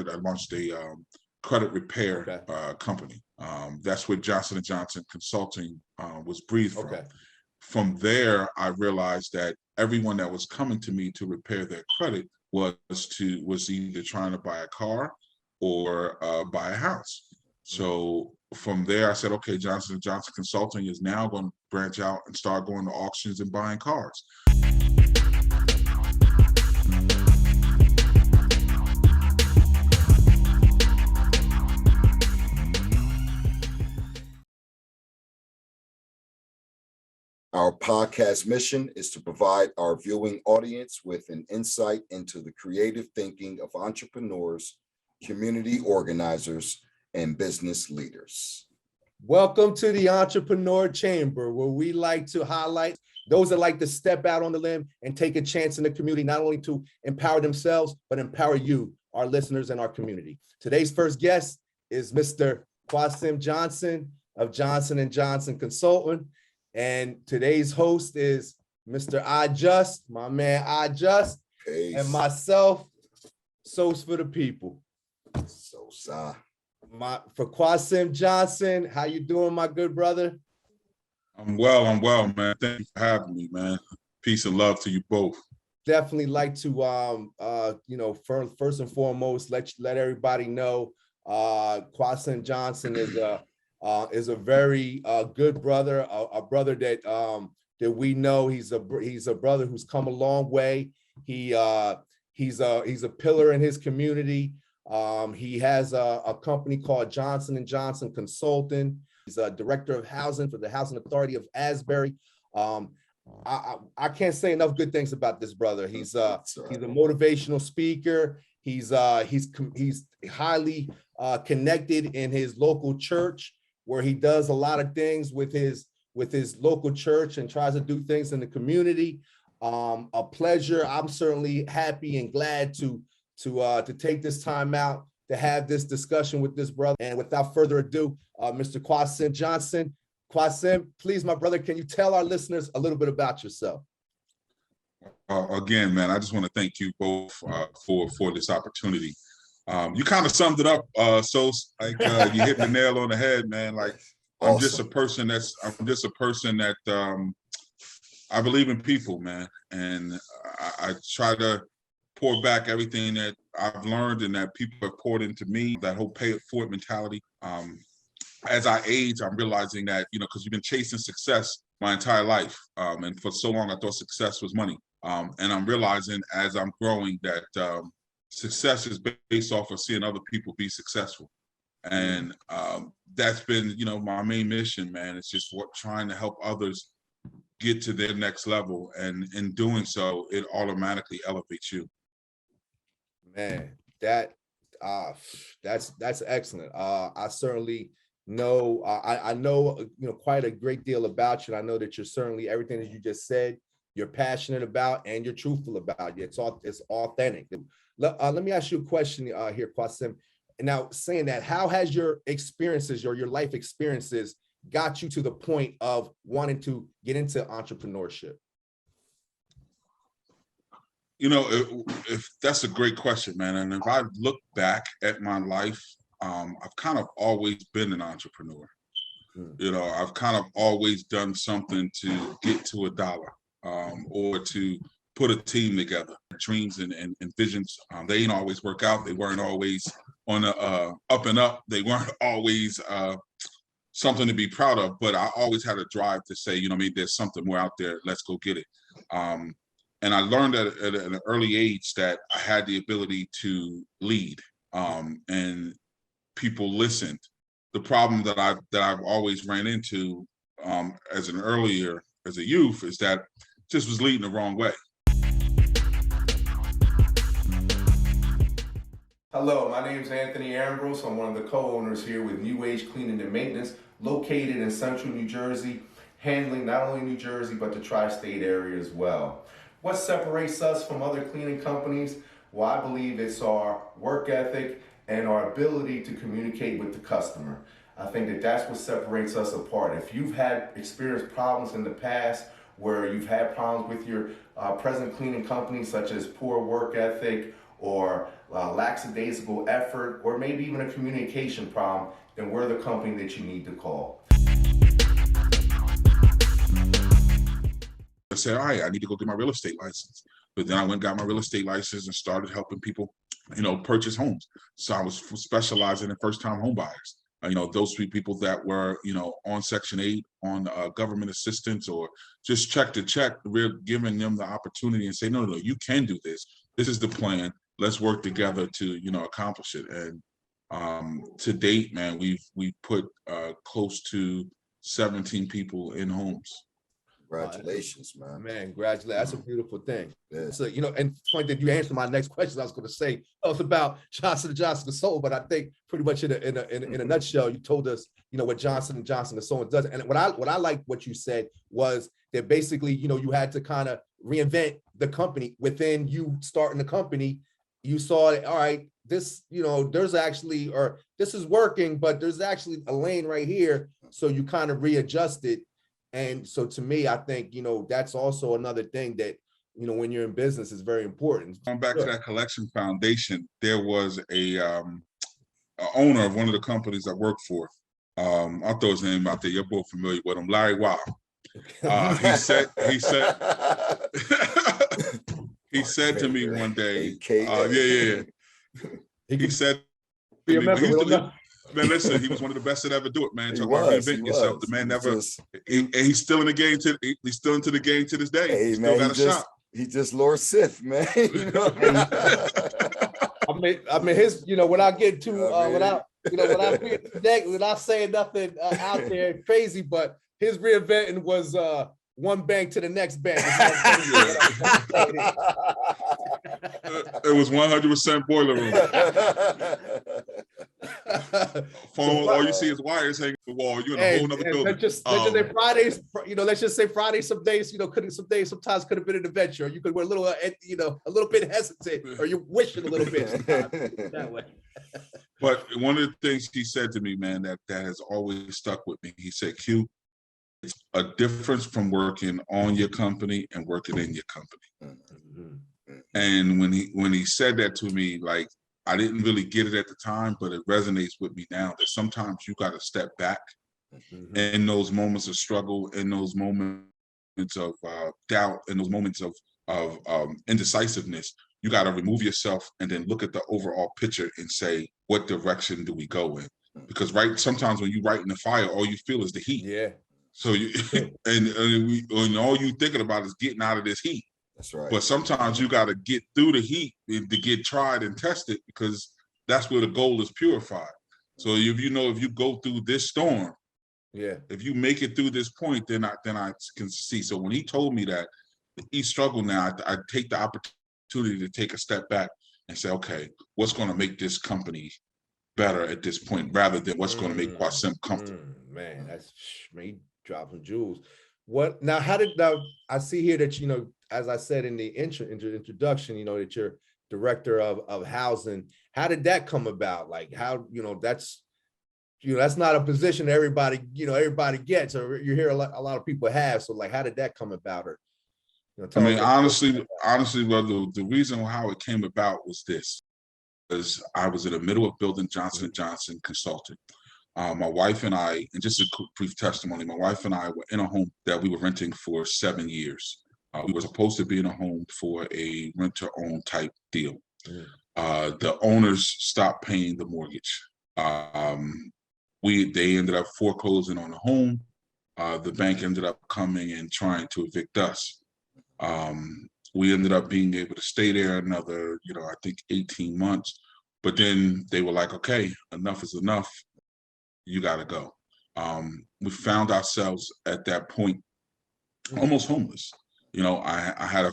credit. I launched a credit repair company. That's where Johnson & Johnson Consulting was breathed from. From there, I realized that everyone that was coming to me to repair their credit was either trying to buy a car or buy a house. So from there, I said, okay, Johnson & Johnson Consulting is now going to branch out and start going to auctions and buying cars. Our podcast mission is to provide our viewing audience with an insight into the creative thinking of entrepreneurs, community organizers, and business leaders. Welcome to the Entrepreneur Chamber, where we like to highlight those that like to step out on the limb and take a chance in the community, not only to empower themselves, but empower you, our listeners and our community. Today's first guest is Mr. Quasim Johnson of Johnson & Johnson Consulting. And today's host is Mr. IJUST, my man IJUST, and myself, SOS for the people. SOSA. For Quasim Johnson, how you doing, my good brother? I'm well, man. Thank you for having me, man. Peace and love to you both. Definitely like to, first and foremost, let everybody know Quasim Johnson is a very good brother, a brother that we know. He's a brother who's come a long way. He's a pillar in his community. He has a company called Johnson & Johnson Consulting. He's a director of housing for the Housing Authority of Asbury. I can't say enough good things about this brother. He's a motivational speaker. He's highly connected in his local church, where he does a lot of things with his local church and tries to do things in the community. A pleasure. I'm certainly happy and glad to take this time out to have this discussion with this brother. And without further ado, Mr. Quasim Johnson. Quasim, please, my brother, can you tell our listeners a little bit about yourself? Again, man, I just want to thank you both for this opportunity. You kind of summed it up, so you hit the nail on the head, man. Like, awesome. I'm just a person that I believe in people, man, and I try to pour back everything that I've learned and that people have poured into me. That whole pay it forward mentality. As I age, I'm realizing that, because you've been chasing success my entire life, and for so long I thought success was money, and I'm realizing as I'm growing that success is based off of seeing other people be successful. And that's been, my main mission, man. It's just trying to help others get to their next level. And in doing so, it automatically elevates you. Man, that's excellent. I certainly know, I know, quite a great deal about you. I know that you're certainly everything that you just said, you're passionate about and you're truthful about it. It's authentic. Let me ask you a question here, Quasim. Now, saying that, how has your experiences or your life experiences got you to the point of wanting to get into entrepreneurship? If that's a great question, man. And if I look back at my life, I've kind of always been an entrepreneur. I've kind of always done something to get to a dollar, or to put a team together. Dreams and visions, they ain't always work out. They weren't always on the up and up. They weren't always something to be proud of, but I always had a drive to say, there's something more out there. Let's go get it. And I learned at an early age that I had the ability to lead, and people listened. The problem that I've always ran into as a youth is that just was leading the wrong way. Hello, my name is Anthony Ambros. I'm one of the co-owners here with New Age Cleaning and Maintenance, located in central New Jersey, handling not only New Jersey, but the tri-state area as well. What separates us from other cleaning companies? Well, I believe it's our work ethic and our ability to communicate with the customer. I think that that's what separates us apart. If you've had experienced problems in the past where you've had problems with your present cleaning company, such as poor work ethic or lackadaisical effort, or maybe even a communication problem, then we're the company that you need to call. I said, all right, I need to go get my real estate license. But then I went and got my real estate license and started helping people, purchase homes. So I was specializing in first-time home buyers. Those people that were, on Section 8, on government assistance, or just check to check. We're giving them the opportunity and say, no, you can do this. This is the plan. Let's work together to, accomplish it. And to date, man, we've put close to 17 people in homes. Congratulations, man. Man, congratulations. That's a beautiful thing. Yeah. So, and point that you answered my next question, I was going to say, it's about Johnson & Johnson & Soul, but I think pretty much in a nutshell, you told us, what Johnson & Johnson & Soul does. And what I like what you said was that basically, you had to kind of reinvent the company. Within you starting the company, you saw that, all right, this, there's actually, or this is working, but there's actually a lane right here. So you kind of readjusted. And so to me, I think, that's also another thing that, when you're in business is very important. Going back to that collection foundation, there was a owner of one of the companies I work for. I'll throw his name out there. You're both familiar with him, Larry Wow. He said he said to me one day, he said, man, listen, he was one of the best that ever do it, man. Talk about reinventing yourself. The man never, and he's still in the game. He's still into the game to this day. Hey, he still got a shot. He just Lord Sith, man. I mean, his, when I get to, without saying nothing out there crazy, but his reinventing was one bank to the next bank. It was 100% boiler room. Phone, all you see is wires hanging from the wall. You're in a whole nother building. Let's just say Fridays, let's just say Friday, some days, sometimes could have been an adventure. You could be a little bit hesitant, or you're wishing a little bit that way. But one of the things he said to me, man, that has always stuck with me, he said, Q, it's a difference from working on your company and working in your company. And when he said that to me, like, I didn't really get it at the time, but it resonates with me now that sometimes you got to step back in those moments of struggle, in those moments of doubt, in those moments of indecisiveness. You got to remove yourself and then look at the overall picture and say, what direction do we go in? Because sometimes when you right in the fire, all you feel is the heat. Yeah. So you and all you thinking about is getting out of this heat. That's right. But sometimes you got to get through the heat to get tried and tested, because that's where the gold is purified. So if you go through this storm, if you make it through this point, then I can see. So when he told me that he struggled now, I take the opportunity to take a step back and say, okay, what's going to make this company better at this point, rather than what's going to make Quasim comfortable. Man, that's me dropping jewels. Now I see here that, as I said in the introduction, that you're director of housing. How did that come about? Like, how, that's not a position everybody gets, or you hear a lot of people have. So like, how did that come about? Or, I mean, honestly, brother, the reason how it came about was this. Because I was in the middle of building Johnson & Johnson Consulting. My wife and I, and just a brief testimony, my wife and I were in a home that we were renting for 7 years. We were supposed to be in a home for a renter-owned type deal. The owners stopped paying the mortgage. They ended up foreclosing on the home. The bank ended up coming and trying to evict us. We ended up being able to stay there another, I think 18 months. But then they were like, okay, enough is enough. You got to go. We found ourselves at that point almost homeless. I had a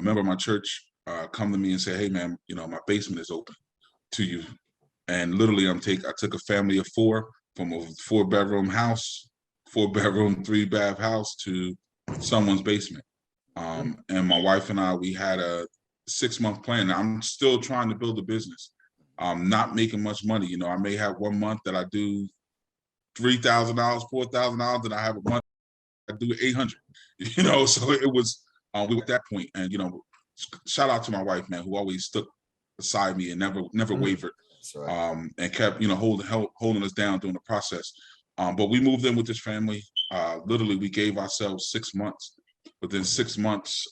member of my church come to me and say, hey, man, my basement is open to you. And literally, I took a family of 4 from a 4-bedroom house, 4-bedroom, 3-bath house to someone's basement. And my wife and I, we had a 6-month plan. Now, I'm still trying to build a business. I'm not making much money. I may have 1 month that I do $3,000, $4,000, and I have a month I do 800. So it was we were at that point. And shout out to my wife, man, who always beside me and never wavered. Right. And kept, holding us down during the process. But we moved in with this family. Literally, we gave ourselves 6 months. Within 6 months,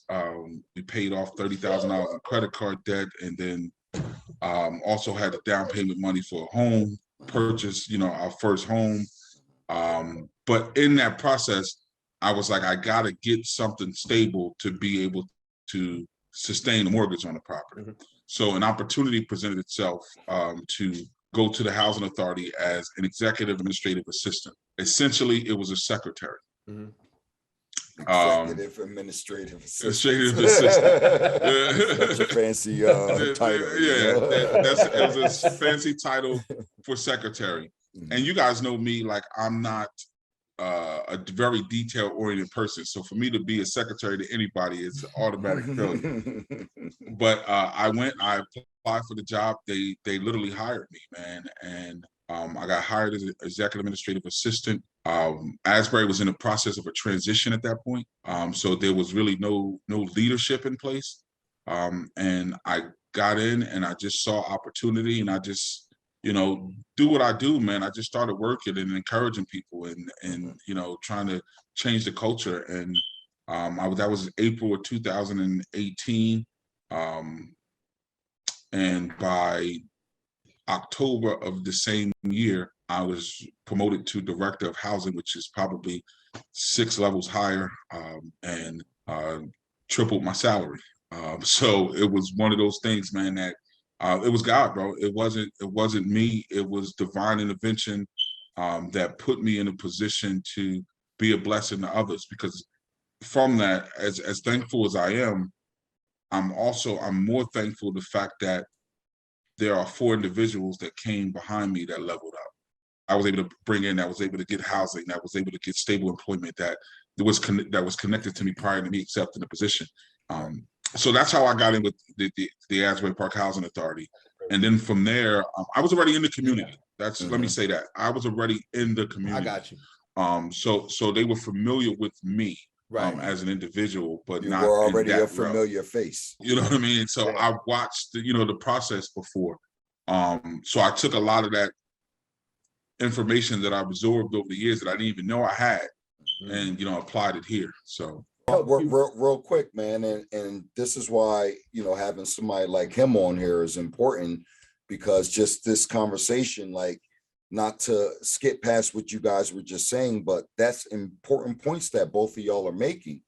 we paid off $30,000 in credit card debt, and then also had the down payment money for a home purchase, our first home. But in that process, I was like, I gotta get something stable to be able to sustain the mortgage on the property. So an opportunity presented itself to go to the housing authority as an executive administrative assistant. Essentially, it was a secretary. Executive administrative assistant. Such a fancy title. It was a fancy title for secretary. And you guys know me, like I'm not a very detail-oriented person. So for me to be a secretary to anybody is automatic failure. But I applied for the job. They literally hired me, man. And I got hired as an executive administrative assistant. Asbury was in the process of a transition at that point. So there was really no leadership in place. And I got in and I just saw opportunity, and I just, do what I do, man. I just started working and encouraging people and trying to change the culture. And that was April of 2018. And by October of the same year, I was promoted to director of housing, which is probably 6 levels higher, and tripled my salary. So it was one of those things, man, that it was God, bro. It wasn't me. It was divine intervention that put me in a position to be a blessing to others. Because from that, as thankful as I am, I'm more thankful the fact that there are 4 individuals that came behind me that leveled up. I was able to bring in, that was able to get housing, that was able to get stable employment, that was connected to me prior to me accepting the position. So that's how I got in with the Asbury Park Housing Authority. And then from there, I was already in the community. Let me say that. I was already in the community. I got you. So they were familiar with me. Right. As an individual, but you not were already a familiar realm. face. You know what I mean? So I watched the process before. So I took a lot of that information that I absorbed over the years that I didn't even know I had, and applied it here. So real quick, man, and this is why having somebody like him on here is important, because just this conversation, like, not to skip past what you guys were just saying, but that's important points that both of y'all are making,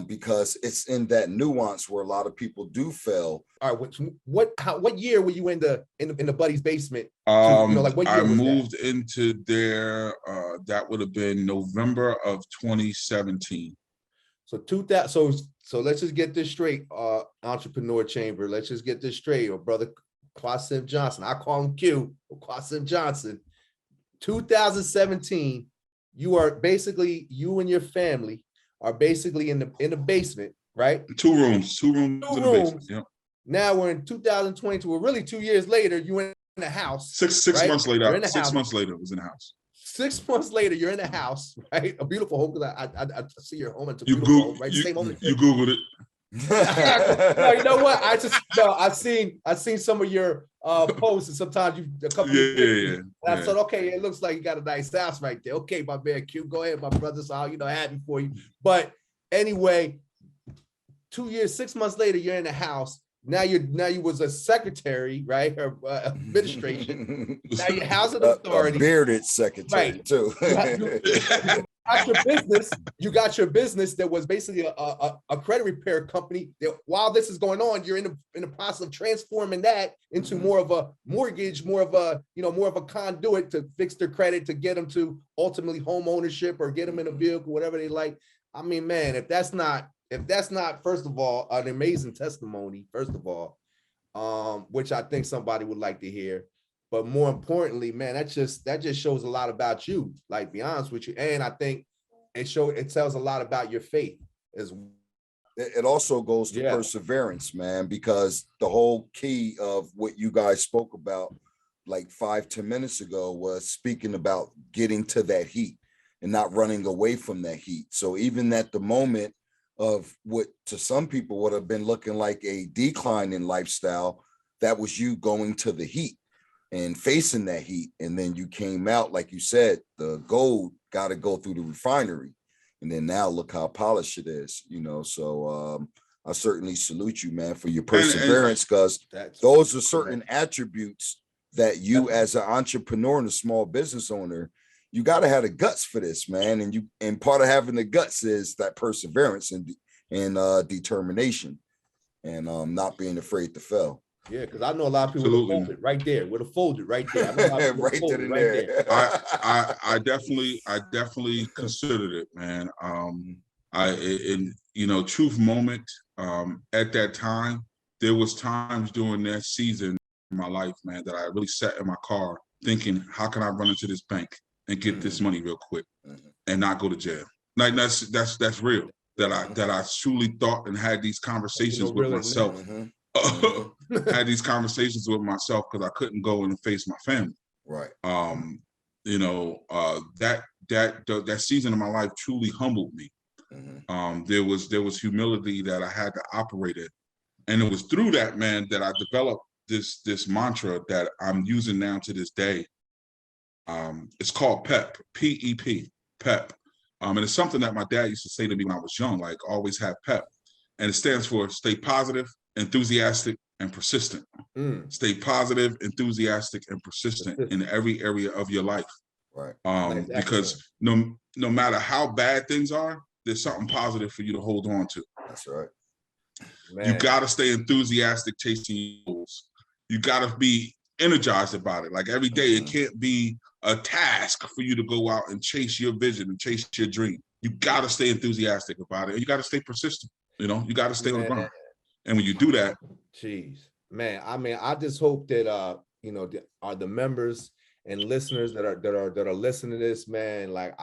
because it's in that nuance where a lot of people do fail. All right, what year were you in the buddy's basement? What year I moved into there. That would have been November of 2017. So 2000. So let's just get this straight, Entrepreneur Chamber. Let's just get this straight, or brother Quasim Johnson. I call him Q, or Quasim Johnson. 2017, you and your family are basically in the basement, right? 2 rooms in the basement. Yep. Now we're in 2022. We're really 2 years later. You in the house. Six right? months later. You're in the 6 house. months later, I was in the house. 6 months later, you're in the house, right? A beautiful home. Because I see your home. It's a You beautiful home, right? Same home. You Googled it. No, you know what? I've seen some of your posts, and sometimes a couple of Yeah. I thought, okay, it looks like you got a nice house right there. Okay, my man Q, go ahead, my brother. So happy for you. But anyway, 2 years, 6 months later, you're in the house. Now you was a secretary, right? Or administration. Now you're housing authority. A bearded secretary, right. Too. You got your business that was basically a credit repair company. That while this is going on, you're in the process of transforming that into more of a mortgage, more of a conduit to fix their credit, to get them to ultimately home ownership or get them in a vehicle, whatever they like. I mean, man, if that's not first of all an amazing testimony, first of all, which I think somebody would like to hear. But more importantly, man, that just shows a lot about you, like, be honest with you. And I think it tells a lot about your faith as well. It also goes to perseverance, man, because the whole key of what you guys spoke about like 5-10 minutes ago was speaking about getting to that heat and not running away from that heat. So even at the moment of what to some people would have been looking like a decline in lifestyle, that was you going to the heat and facing that heat. And then you came out, like you said, the gold got to go through the refinery. And then now look how polished it is, you know. So I certainly salute you, man, for your perseverance, because those are certain attributes that you as an entrepreneur and a small business owner, you got to have the guts for this, man. And part of having the guts is that perseverance and determination, and not being afraid to fail. Yeah, because I know a lot of people would have folded right there. Would have folded right there. I know a lot of right folded right there. I definitely considered it, man. Truth moment. At that time, there was times during that season in my life, man, that I really sat in my car thinking, how can I run into this bank and get this money real quick and not go to jail? Like that's real. That I truly thought and had these conversations with myself. Had these conversations with myself because I couldn't go and face my family. Right. That season of my life truly humbled me. There was humility that I had to operate in, and it was through that, man, that I developed this mantra that I'm using now to this day. It's called PEP, P-E-P, PEP. And it's something that my dad used to say to me when I was young, like always have PEP, and it stands for stay positive, enthusiastic, and persistent. Stay positive, enthusiastic, and persistent in every area of your life. Right. Because no matter how bad things are, there's something positive for you to hold on to. That's right. Man. You got to stay enthusiastic chasing goals. You got to be energized about it. Like every day, it can't be a task for you to go out and chase your vision and chase your dream. You got to stay enthusiastic about it. And you got to stay persistent. You know, you got to stay on the grind. And when you do that, man, I mean, I just hope that the members and listeners that are listening to this, man, like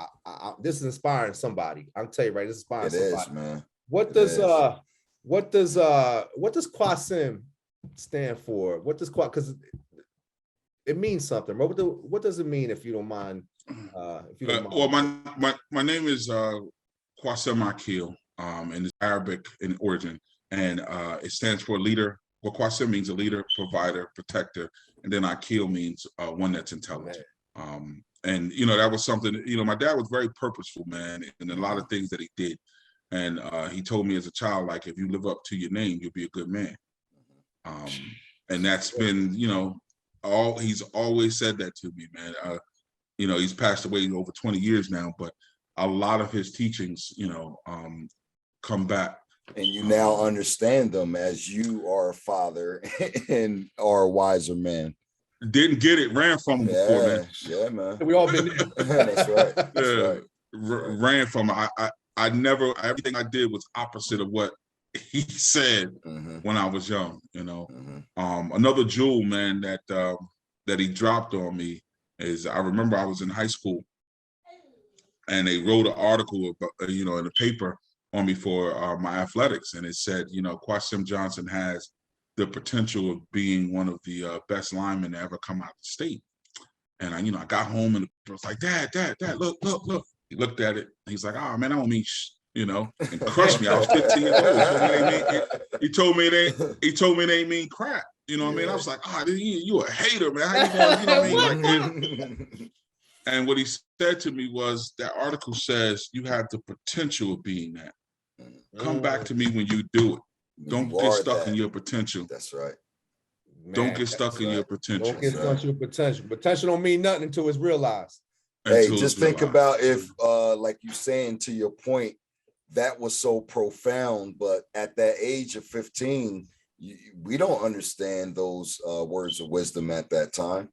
this is inspiring somebody. I'm telling you, right, this is inspiring somebody. It is, man. What does Quasim stand for? What does because it means something. What does it mean, if you don't mind? Well, my name is Qaasim Akil, and it's Arabic in origin, and it stands for leader. Well, Quasim means a leader, provider, protector, and then Akil means one that's intelligent. And that was something. My dad was very purposeful, man, in a lot of things that he did. And he told me as a child, like, if you live up to your name, you'll be a good man. And that's been, he's always said that to me, man. He's passed away over 20 years now, but a lot of his teachings, come back. And you now understand them as you are a father and are a wiser man. Didn't get it, ran from him before, man. Yeah, man. We all been there. That's right. That's right. Ran from him. I never, everything I did was opposite of what he said when I was young, Another jewel, man, that he dropped on me is, I remember I was in high school and they wrote an article about, in the paper on me for my athletics. And it said, Quasim Johnson has the potential of being one of the best linemen to ever come out of the state. And I got home and I was like, Dad, look. He looked at it. He's like, oh man, I don't mean and crushed me. I was 15 years old. He told me it ain't mean crap. You know what I mean? I was like, you a hater, man. How you going, what I mean? And what he said to me was, that article says you have the potential of being that. Come back to me when you do it. Don't get stuck in your potential. That's right. Man, don't get stuck in your potential. Don't get stuck in your potential. Potential don't mean nothing until it's realized. Hey, just think about if, like you saying, to your point, that was so profound, but at that age of 15, we don't understand those words of wisdom at that time.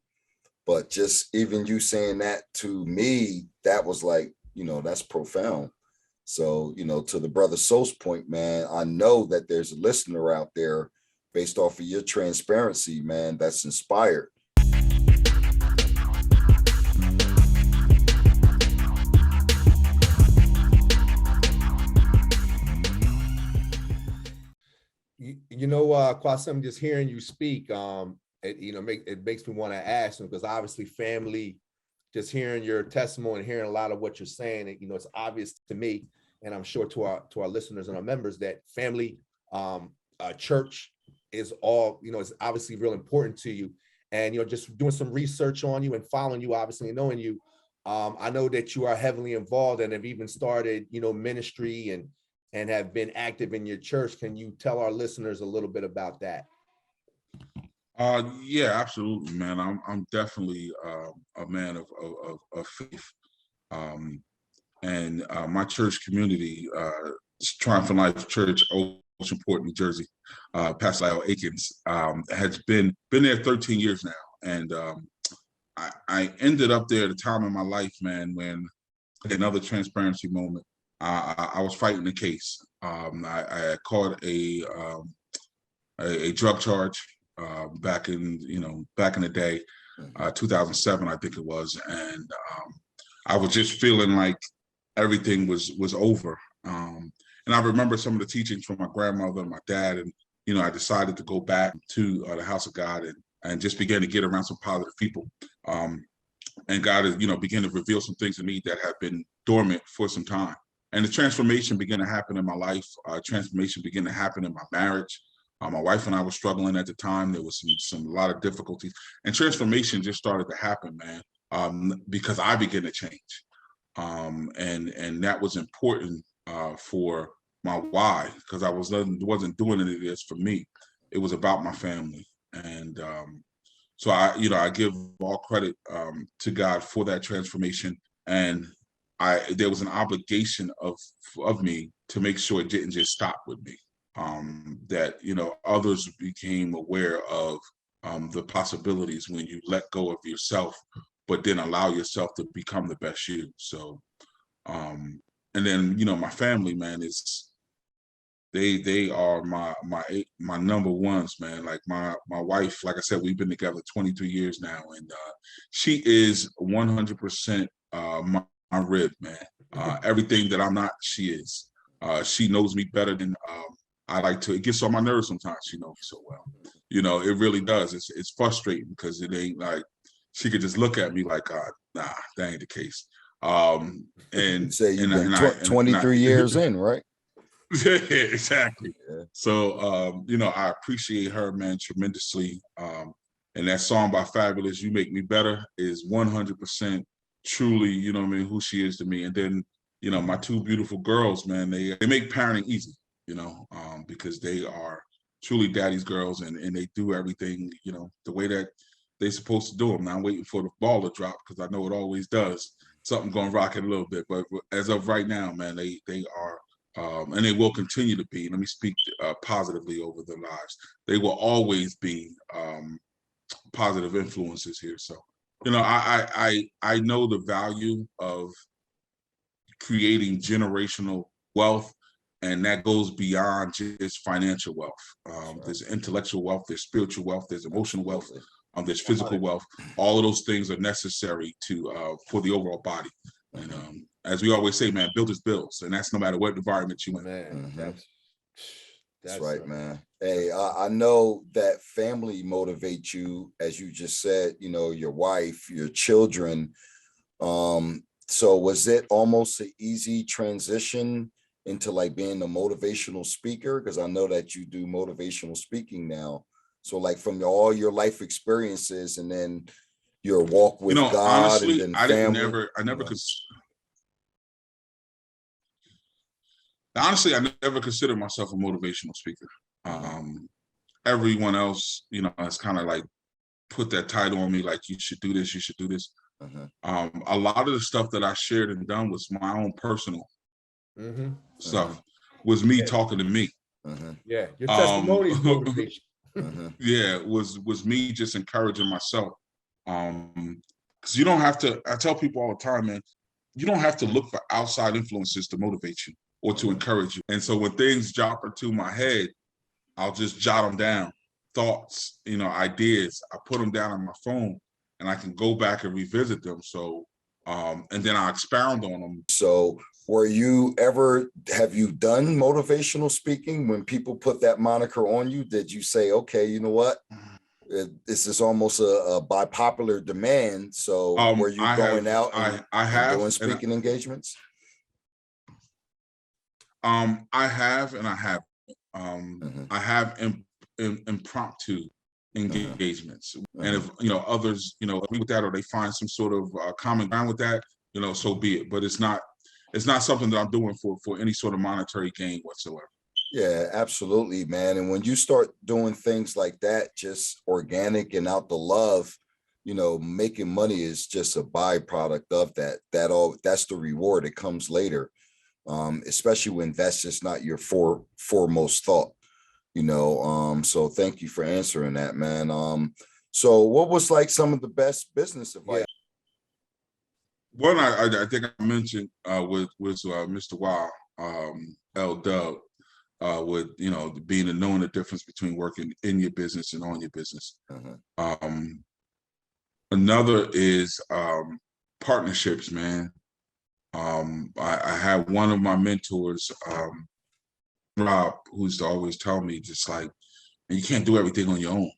But just even you saying that to me, that was like, that's profound. So, to the brother Sos point, man, I know that there's a listener out there based off of your transparency, man, that's inspired. Quasim, just hearing you speak, it makes me want to ask him, because obviously family, just hearing your testimony, hearing a lot of what you're saying, it's obvious to me, and I'm sure to our listeners and our members, that family, church, is all, is obviously real important to you. And, just doing some research on you and following you, obviously, and knowing you, I know that you are heavily involved and have even started, ministry and have been active in your church. Can you tell our listeners a little bit about that? Yeah, absolutely, man. I'm definitely a man of faith. And my church community, Triumphant Life Church, Oceanport, New Jersey, Pastor Lyle Akins, has been there 13 years now. And I ended up there at a time in my life, man, when another transparency moment, I was fighting the case. I caught a drug charge back in the day, 2007, I think it was. And I was just feeling like everything was over. And I remember some of the teachings from my grandmother and my dad, and I decided to go back to the house of God and just began to get around some positive people. And God has, began to reveal some things to me that have been dormant for some time. And the transformation began to happen in my life. Transformation began to happen in my marriage. My wife and I were struggling at the time. There was a lot of difficulties, and transformation just started to happen, man, because I began to change. And that was important for my why, because I wasn't doing any of this for me. It was about my family. And so I give all credit to God for that transformation. And there was an obligation of me to make sure it didn't just stop with me. That others became aware of the possibilities when you let go of yourself, but then allow yourself to become the best you. So, and then my family, man, they are my number ones, man. Like my wife, like I said, we've been together 23 years now, and she is 100% my rib, man. Everything that I'm not, she is. She knows me better than I like to. It gets on my nerves sometimes. She knows me so well. It really does. It's frustrating because it ain't like she could just look at me like, nah, that ain't the case. And say you've been 23 years in, right? Yeah, exactly. Yeah. So I appreciate her, man, tremendously. And that song by Fabulous, "You Make Me Better," is 100% truly, who she is to me. And then, my two beautiful girls, man, they make parenting easy, because they are truly daddy's girls, and they do everything, the way that they're supposed to do them. Now I'm waiting for the ball to drop, because I know it always does. Something gonna rock it a little bit, but as of right now, man, they are, and they will continue to be. Let me speak positively over their lives. They will always be positive influences here. So, I know the value of creating generational wealth, and that goes beyond just financial wealth. There's intellectual wealth, there's spiritual wealth, there's emotional wealth, there's physical wealth. All of those things are necessary for the overall body. And as we always say, man, builders builds, and that's no matter what environment you in. Man, that's right, man. Hey, I know that family motivates you, as you just said. Your wife, your children. So was it almost an easy transition into like being a motivational speaker? Because I know that you do motivational speaking now. So like from all your life experiences, and then your walk with God, honestly, and then family. Honestly, I never considered myself a motivational speaker. Everyone else, has kind of like put that title on me, like, you should do this, you should do this. A lot of the stuff that I shared and done was my own personal stuff, was me talking to me. Yeah, your testimony is motivation. Yeah, was me just encouraging myself. Because you don't have to, I tell people all the time, man, you don't have to look for outside influences to motivate you or to encourage you. And so when things drop into my head, I'll just jot them down. Thoughts, ideas, I put them down on my phone, and I can go back and revisit them. So, and then I expound on them. So have you done motivational speaking? When people put that moniker on you, did you say, okay, you know what? This is almost by popular demand. So were you going out and doing speaking engagements? I have, and I have. I have impromptu engagements. And if, others, agree with that, or they find some sort of common ground with that, so be it. But it's not something that I'm doing for any sort of monetary gain whatsoever. Yeah, absolutely, man. And when you start doing things like that, just organic and out the love, making money is just a byproduct of that. That's the reward. It comes later, especially when that's just not your foremost thought. So thank you for answering that, man. So what was like some of the best business advice? One I think I mentioned was Mr. Wow, L Dub, with being and knowing the difference between working in your business and on your business. Another is partnerships, man. I had one of my mentors, Rob, who used to always tell me, just like, you can't do everything on your own.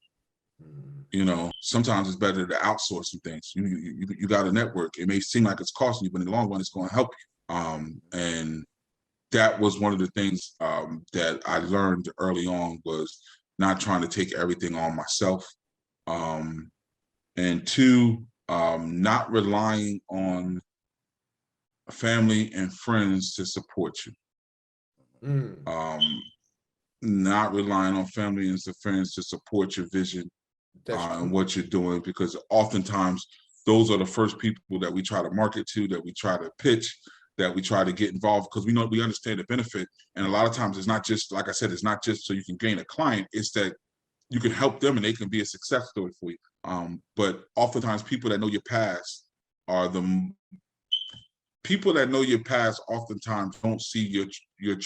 Sometimes it's better to outsource some things. You got a network. It may seem like it's costing you, but in the long run, it's going to help you. And that was one of the things that I learned early on, was not trying to take everything on myself. And two, not relying on family and friends to support you. Not relying on family and friends to support your vision and what you're doing, because oftentimes those are the first people that we try to market to, that we try to pitch, that we try to get involved, because we understand the benefit. And a lot of times it's not just, like I said, it's not just so you can gain a client, it's that you can help them and they can be a success story for you. But oftentimes people that know your past are the people that know your past oftentimes don't see your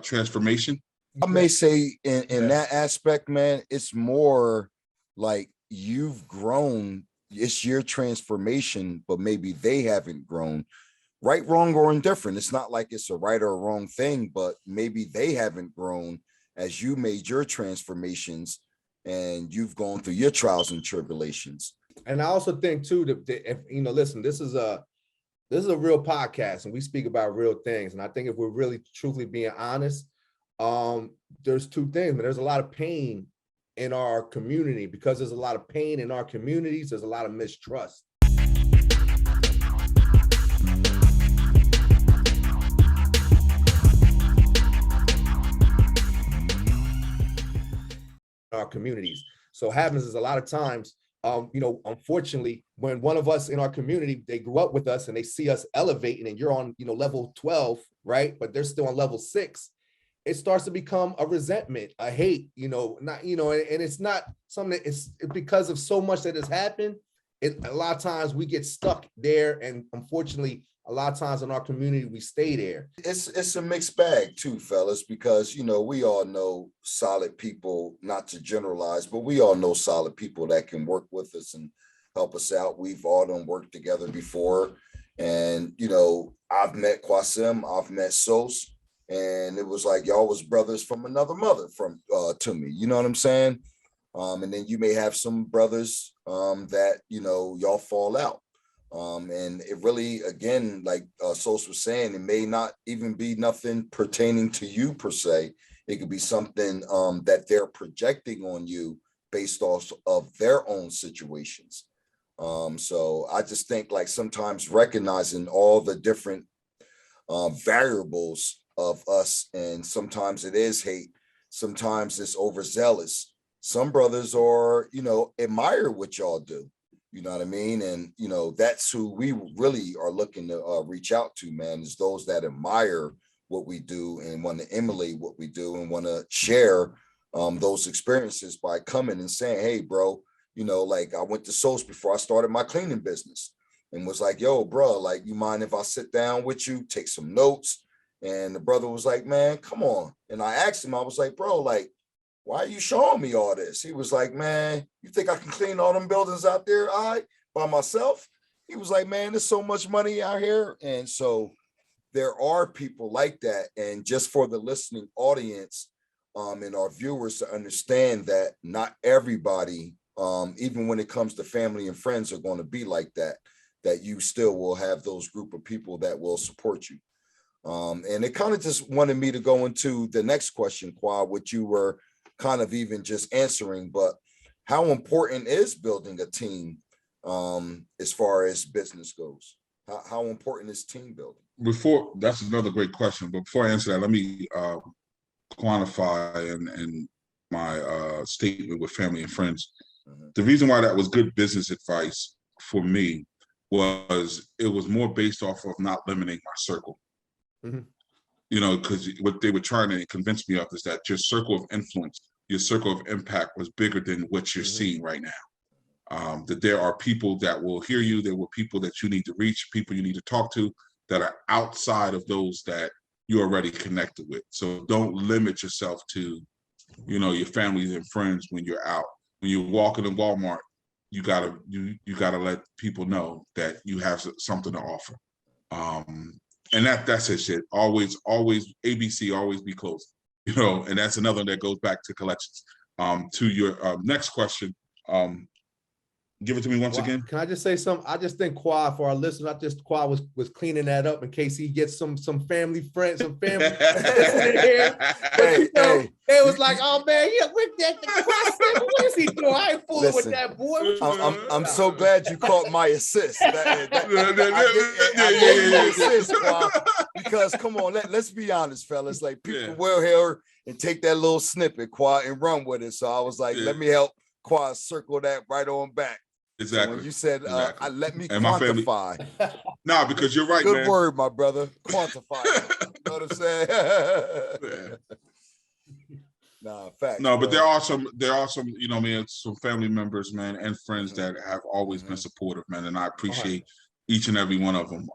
transformation. I may say in that aspect, man, it's more like you've grown. It's your transformation, but maybe they haven't grown. Right, wrong, or indifferent. It's not like it's a right or a wrong thing, but maybe they haven't grown as you made your transformations and you've gone through your trials and tribulations. And I also think too that if, listen, this is a real podcast and we speak about real things. And I think if we're really truthfully being honest, there's two things, but there's a lot of pain in our community. Because there's a lot of pain in our communities, there's a lot of mistrust. Our communities. So what happens is a lot of times, unfortunately, when one of us in our community, they grew up with us and they see us elevating and you're on, level 12, right? But they're still on level 6. It starts to become a resentment, a hate, and it's not something that it's because of so much that has happened. A lot of times we get stuck there. And unfortunately, a lot of times in our community, we stay there. It's a mixed bag too, fellas, because, we all know solid people, not to generalize, but we all know solid people that can work with us and help us out. We've all done work together before. And, I've met Quasim, I've met SOS, and it was like y'all was brothers from another mother to me. You know what I'm saying? And then you may have some brothers that, y'all fall out. And it really, again, like Sos was saying, it may not even be nothing pertaining to you per se. It could be something that they're projecting on you based off of their own situations. So I just think like sometimes recognizing all the different variables of us, and sometimes it is hate, sometimes it's overzealous. Some brothers are, admire what y'all do. You know what I mean? And, that's who we really are looking to reach out to, man, is those that admire what we do and want to emulate what we do and want to share those experiences by coming and saying, hey, bro, like I went to SOS before I started my cleaning business and was like, yo, bro, like, you mind if I sit down with you, take some notes? And the brother was like, man, come on. And I asked him, I was like, bro, like, why are you showing me all this? He was like, man, you think I can clean all them buildings out there by myself? He was like, man, there's so much money out here. And so there are people like that. And just for the listening audience and our viewers to understand that not everybody, even when it comes to family and friends, are going to be like that, that you still will have those group of people that will support you. And it kind of just wanted me to go into the next question, Qua, what you were kind of even just answering, but how important is building a team as far as business goes? How important is team building? That's another great question. But before I answer that, let me quantify and my statement with family and friends. The reason why that was good business advice for me was it was more based off of not limiting my circle. You know, because what they were trying to convince me of is that your circle of influence, your circle of impact was bigger than what you're seeing right now. That there are people that will hear you, there were people that you need to reach, people you need to talk to that are outside of those that you're already connected with. So don't limit yourself to, you know, your families and friends when you're out. When you're walking in Walmart, you gotta let people know that you have something to offer. And that's it, shit. Always ABC, always be close. You know, and that's another that goes back to collections. To your next question, give it to me once again. Can I just say something? I just think Qua, for our listeners, Qua was cleaning that up in case he gets some family friends, some family in here. But, it was like, oh man, what is he doing? I ain't fooling with that boy. I'm so glad you caught my assist. Because come on, let's be honest, fellas. Like people will hear and take that little snippet, Qua, and run with it. So I was like, let me help Qua circle that right on back. Exactly. So when you said, let me and quantify. Nah, because you're right, Good man. word, my brother. Quantify. You know what I'm saying? Nah, facts. No, but there are some, you know, man, some family members, man, and friends that have always been supportive, man, and I appreciate each and every one of them.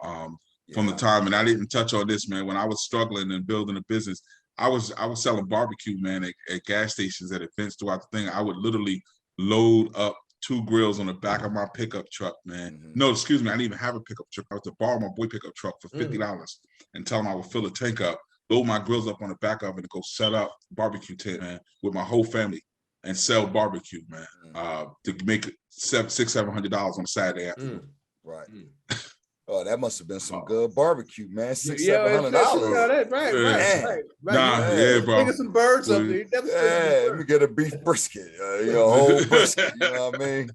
From the time, and I didn't touch on this, man, when I was struggling and building a business, I was selling barbecue, man, at gas stations, at events throughout the thing. I would literally load up 2 grills on the back of my pickup truck, man. No, excuse me, I didn't even have a pickup truck. I was to borrow my boy pickup truck for $50 and tell him I would fill a tank up, load my grills up on the back of it, and go set up barbecue tent, man, with my whole family and sell barbecue, man, to make $600-700 on a Saturday afternoon. Right. Oh, that must have been some good barbecue, man. $600-700. Right. Nah, yeah, bro. Get some birds up there. Let me get a beef brisket, whole brisket. You know what I mean?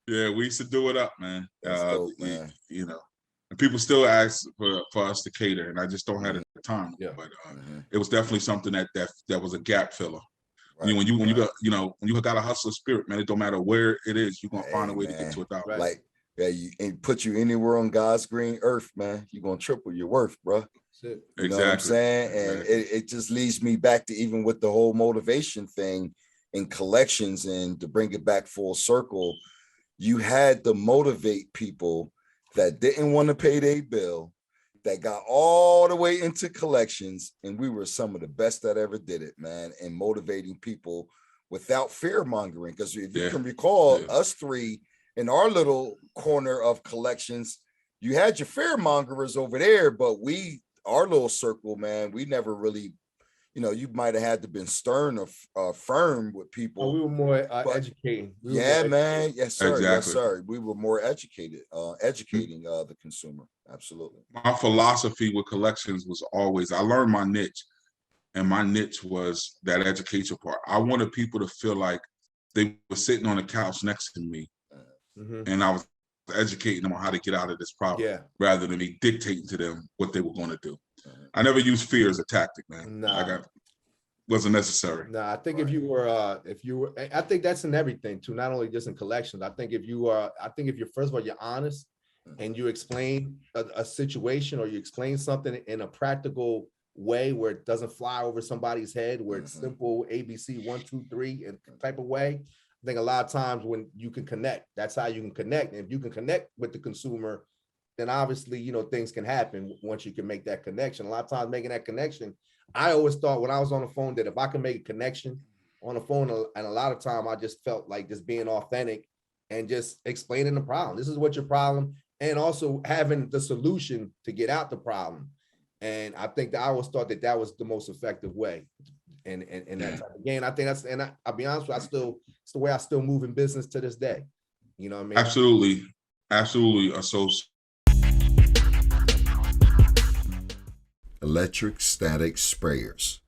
Yeah, we used to do it up, man. Dope, man. You know, and people still ask for us to cater, and I just don't have the time. Yeah. But it was definitely something that was a gap filler. Right. When you got a hustler spirit, man, it don't matter where it is, you're gonna find a way to get to $1,000. Right. Like, and put you anywhere on God's green earth, man, you're gonna triple your worth, bro. You know what I'm saying? And it just leads me back to even with the whole motivation thing in collections, and to bring it back full circle, you had to motivate people that didn't want to pay their bill, that got all the way into collections, and we were some of the best that ever did it, man, and motivating people without fear mongering. Because if you can recall, us three in our little corner of collections, you had your fear mongers over there, but our little circle, man, we never really, you might have had to been stern or firm with people. We were more educating. Man. Yes, sir. Exactly. Yes, sir. We were more educated, educating the consumer. Absolutely. My philosophy with collections was always, I learned my niche, and my niche was that education part. I wanted people to feel like they were sitting on the couch next to me, and I was educating them on how to get out of this problem, rather than me dictating to them what they were going to do. I never used fear as a tactic, man. Wasn't necessary. No, I think if you were, I think that's in everything too, not only just in collections. I think if you're first of all, you're honest, and you explain a situation, or you explain something in a practical way where it doesn't fly over somebody's head, where it's simple ABC 1, 2, 3 and type of way. I think a lot of times when you can connect, that's how you can connect. And if you can connect with the consumer, then obviously, things can happen once you can make that connection. A lot of times making that connection, I always thought when I was on the phone that if I can make a connection on the phone, and a lot of time I just felt like just being authentic and just explaining the problem. This is what your problem, and also having the solution to get out the problem. And I think that I always thought that was the most effective way. And that type of game. I think I'll be honest with you, it's the way I still move in business to this day. You know what I mean? Absolutely. So electric static sprayers,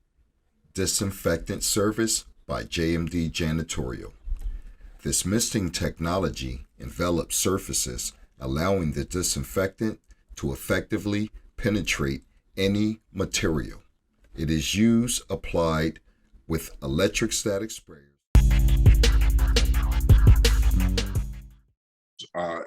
disinfectant service by JMD Janitorial. This misting technology envelops surfaces, allowing the disinfectant to effectively penetrate any material. It is applied with electric static sprayers.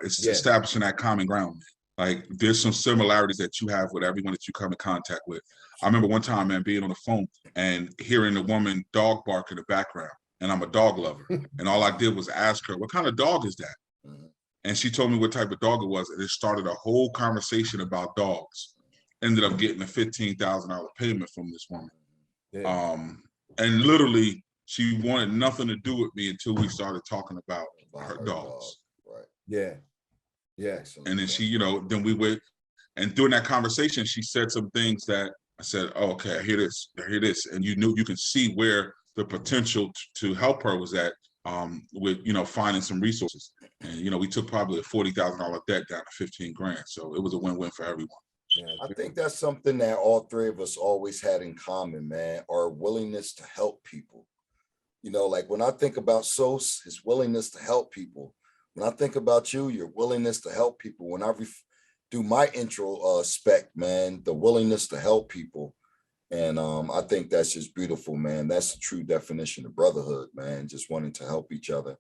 It's establishing that common ground. Like there's some similarities that you have with everyone that you come in contact with. I remember one time, man, being on the phone and hearing a woman dog bark in the background, and I'm a dog lover. And all I did was ask her, what kind of dog is that? And she told me what type of dog it was. And it started a whole conversation about dogs. Ended up getting a $15,000 payment from this woman. Yeah. And literally, she wanted nothing to do with me until we started talking about her dogs. Right. Yeah. Yeah. Excellent. And then she, you know, then we went, and during that conversation, she said some things that I said, oh, okay, I hear this, I hear this. And you can see where the potential to help her was at, with, you know, finding some resources. And, you know, we took probably a $40,000 debt down to 15 grand. So it was a win-win for everyone. Yeah. I think that's something that all three of us always had in common, man, our willingness to help people. You know, like when I think about SOS, his willingness to help people. When I think about you, your willingness to help people. When I do my intro spec, man, the willingness to help people. And I think that's just beautiful, man. That's the true definition of brotherhood, man, just wanting to help each other.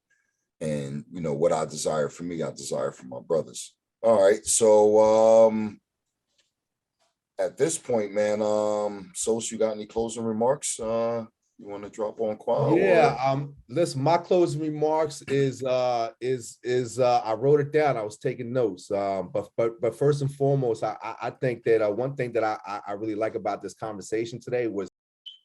And, you know, what I desire for me, I desire for my brothers. All right. So at this point, man, SOS, you got any closing remarks? You want to drop on Qual? Yeah, listen, my closing remarks is I wrote it down. I was taking notes. But first and foremost, I think that one thing that I really like about this conversation today was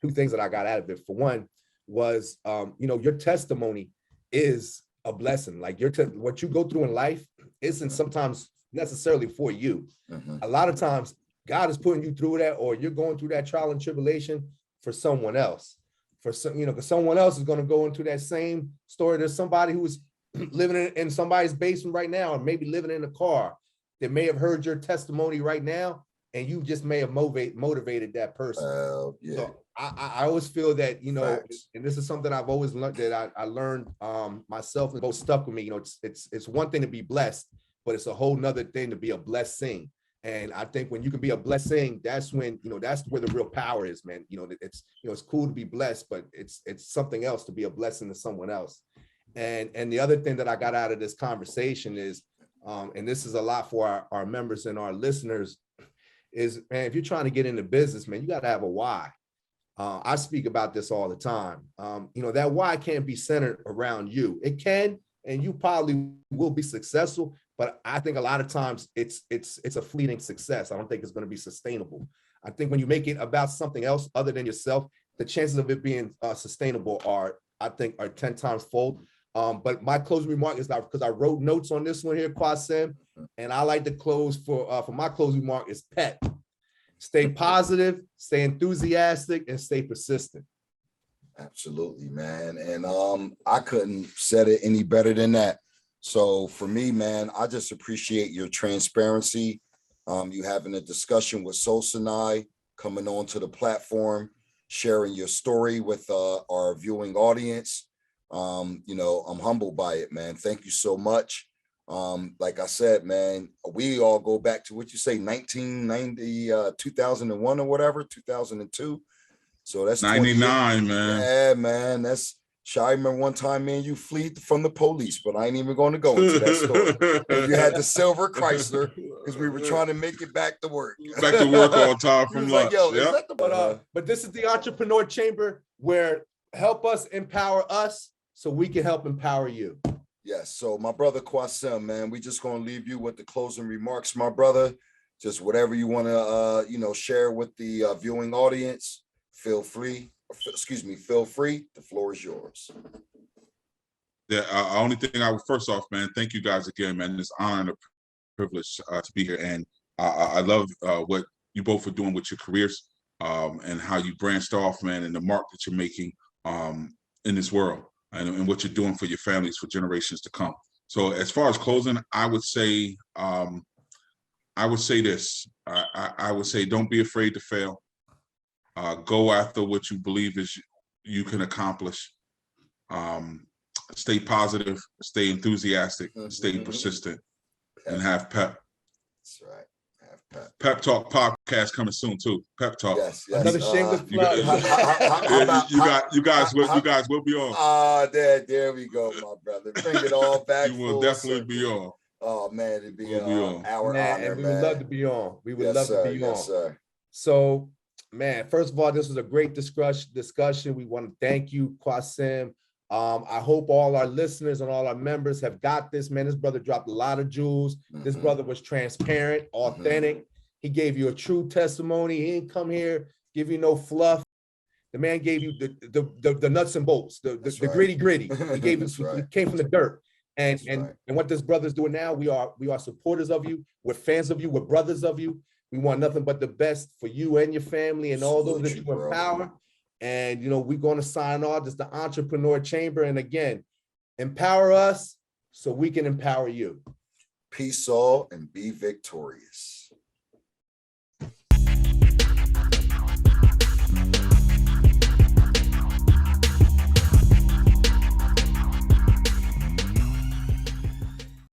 two things that I got out of it. For one was you know, your testimony is a blessing. Like what you go through in life isn't sometimes necessarily for you. A lot of times God is putting you through that, or you're going through that trial and tribulation for someone else. For some, you know, because someone else is going to go into that same story. There's somebody who's living in somebody's basement right now, or maybe living in a car that may have heard your testimony right now, and you just may have motivated that person. Yeah. So I always feel that, you know, Facts. and this is something I've always learned, that I learned myself, and both stuck with me. You know, it's one thing to be blessed, but it's a whole nother thing to be a blessing. And I think when you can be a blessing, that's when, you know, that's where the real power is, man. You know, it's, you know, it's cool to be blessed, but it's something else to be a blessing to someone else. And the other thing that I got out of this conversation is, and this is a lot for our members and our listeners, is, man, if you're trying to get into business, man, you got to have a why. I speak about this all the time. You know, that why can't be centered around you. It can, and you probably will be successful, but I think a lot of times it's a fleeting success. I don't think it's going to be sustainable. I think when you make it about something else other than yourself, the chances of it being sustainable are 10 times fold. But my closing remark is that, because I wrote notes on this one here, Quasim, and I like to close for my closing remark is PET. Stay positive, stay enthusiastic, and stay persistent. Absolutely, man. And I couldn't said it any better than that. So for me, man, I just appreciate your transparency. You having a discussion with SOSA and I, coming onto the platform, sharing your story with our viewing audience. You know, I'm humbled by it, man. Thank you so much. Like I said, man, we all go back to what you say, 1990, 2001 or whatever, 2002. So that's 99, man. Yeah, man. That's I remember one time, man, you fled from the police, but I ain't even going to go into that story. And you had the silver Chrysler because we were trying to make it back to work. Back to work on time from lunch. Like, yo, yep. is that the But this is the Entrepreneur Chamber, where help us empower us so we can help empower you. Yes. So my brother Quasim, man, we just going to leave you with the closing remarks, my brother. Just whatever you want to, you know, share with the viewing audience. Feel free. Feel free. The floor is yours. Yeah. Only thing first off, man, thank you guys again, man. It's an honor and a privilege to be here, and I love what you both are doing with your careers, and how you branched off, man, and the mark that you're making in this world, and what you're doing for your families for generations to come. So as far as closing, I would say this. I would say, don't be afraid to fail. Go after what you believe you can accomplish. Stay positive, stay enthusiastic, stay persistent, and have pep. That's right. Have pep. Pep Talk podcast coming soon too. Pep Talk. Yes, yes. Another shameless plug. You guys will be on. There we go, my brother. Bring it all back. You will definitely be on. Oh man, it'd be on. our man, honor, and we man. would love to be on. We would love to be on. Yes, sir. So, man, first of all, this was a great discussion. We want to thank you, Quasim. I hope all our listeners and all our members have got this, man. This brother dropped a lot of jewels. This brother was transparent, authentic. He gave you a true testimony. He didn't come here, give you no fluff. The man gave you the nuts and bolts, the gritty. He gave us, he came from the dirt. And what this brother's doing now, we are supporters of you. We're fans of you. We're brothers of you. We want nothing but the best for you and your family and all those that you empower. And, you know, we're going to sign off. This is the Entrepreneur Chamber. And again, empower us so we can empower you. Peace all and be victorious.